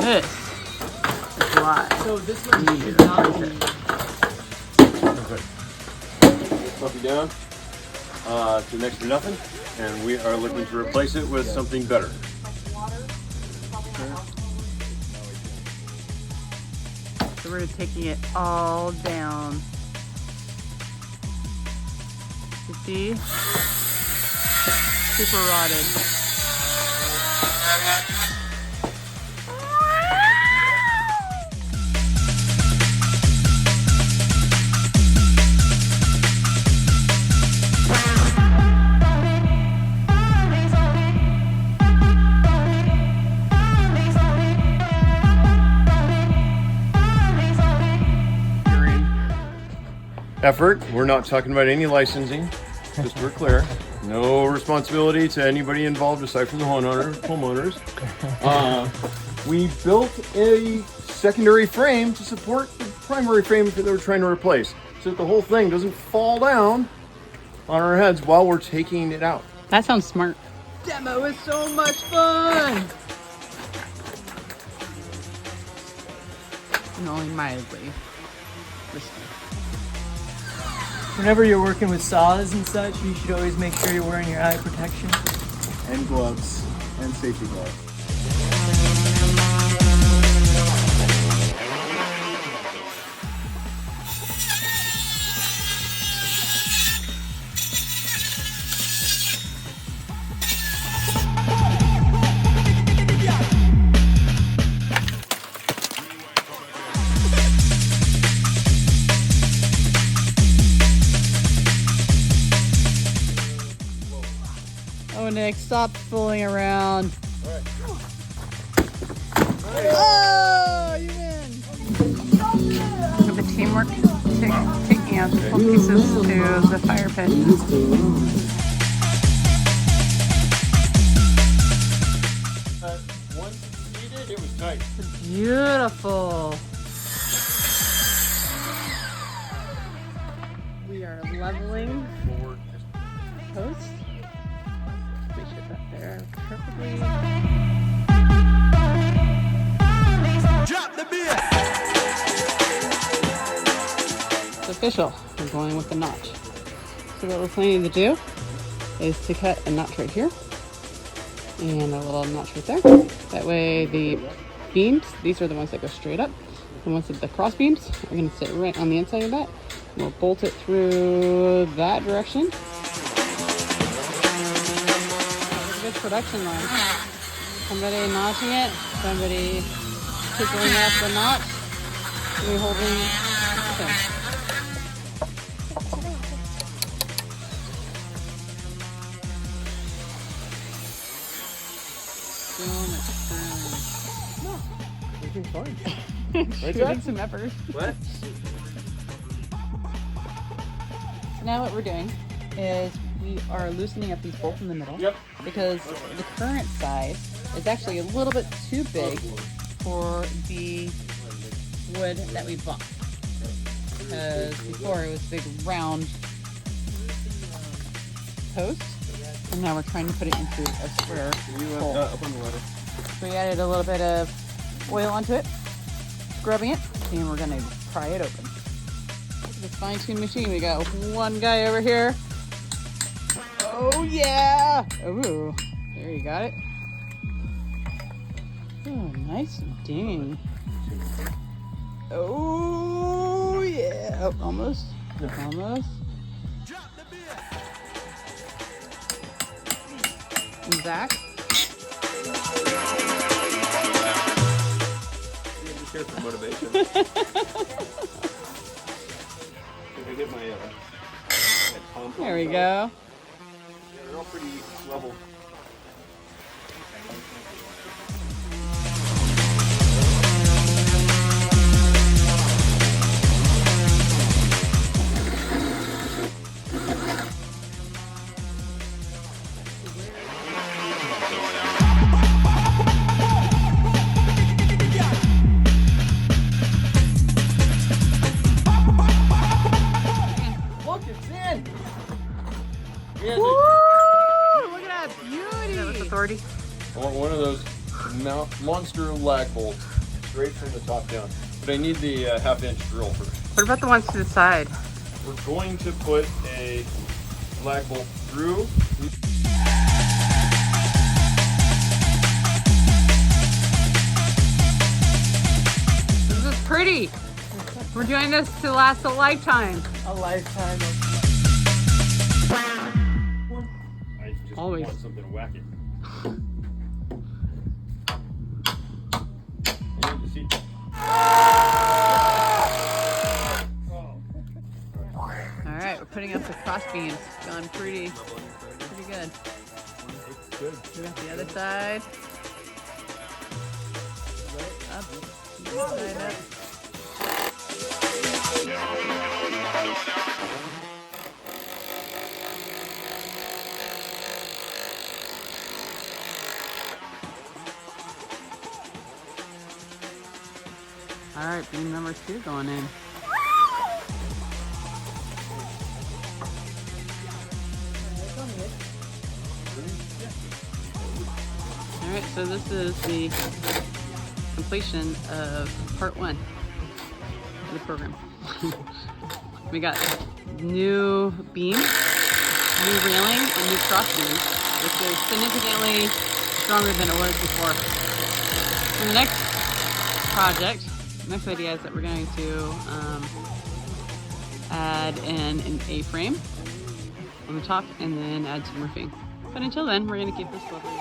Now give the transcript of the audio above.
This is why. So this one you is not not use it. Okay. Coffee down to next to nothing, and we are looking to replace it with something better. So we're taking it all down. You see? Super rotted. Effort. We're not talking about any licensing, just so we're clear. No responsibility to anybody involved aside from the homeowners. We built a secondary frame to support the primary frame that they were trying to replace, so that the whole thing doesn't fall down on our heads while we're taking it out. That sounds smart. Demo is so much fun! And only mildly risky. Whenever you're working with saws and such, you should always make sure you're wearing your eye protection. And gloves, and safety gloves. Oh, Nick, stop fooling around. Oh, you win! So the teamwork taking out the full pieces to the fire pit. Once seated, it was tight. Beautiful. We are leveling post. We should that there perfectly. Drop the beer! It's official. We're going with the notch. So what we're planning to do is to cut a notch right here and a little notch right there. That way the beams, these are the ones that go straight up. The ones with the cross beams are going to sit right on the inside of that. We'll bolt it through that direction. Good production line. Somebody notching it, somebody tickling up the notch, we holding. Okay. So much fun. Everything's fine. Putting some effort. What? So now what we're doing is we are loosening up these bolts in the middle. Yep. Because the current size is actually a little bit too big for the wood that we bought. Because before it was a big round post, and now we're trying to put it into a square hole. Up on the ladder. So we added a little bit of oil onto it, scrubbing it, and we're gonna pry it open. Look at this fine-tuned machine. We got one guy over here. Oh yeah! Ooh, there you got it. Oh, nice ding. Oh yeah! Oh, almost. Almost. And Zach. Be careful, motivation. If I get my There we go. They're all pretty level. Look, it's in! Woo! Look at that beauty! Is that with authority? I want one of those. monster lag bolt straight from the top down. But I need the half-inch drill first. What about the ones to the side? We're going to put a lag bolt through. This is pretty. We're doing this to last a lifetime. A lifetime of I just Always. want something to whack it. I need to see. All right, we're putting up the cross beams. It's going pretty good. Good. We got the other side. Up. The other side up. All right, beam number 2 going in. All right, so this is the completion of part 1 of the program. We got new beam, new railing, and new cross beams, which is significantly stronger than it was before. For the next project, next idea is that we're going to add in an A-frame on the top and then add some roofing. But until then, we're going to keep this lovely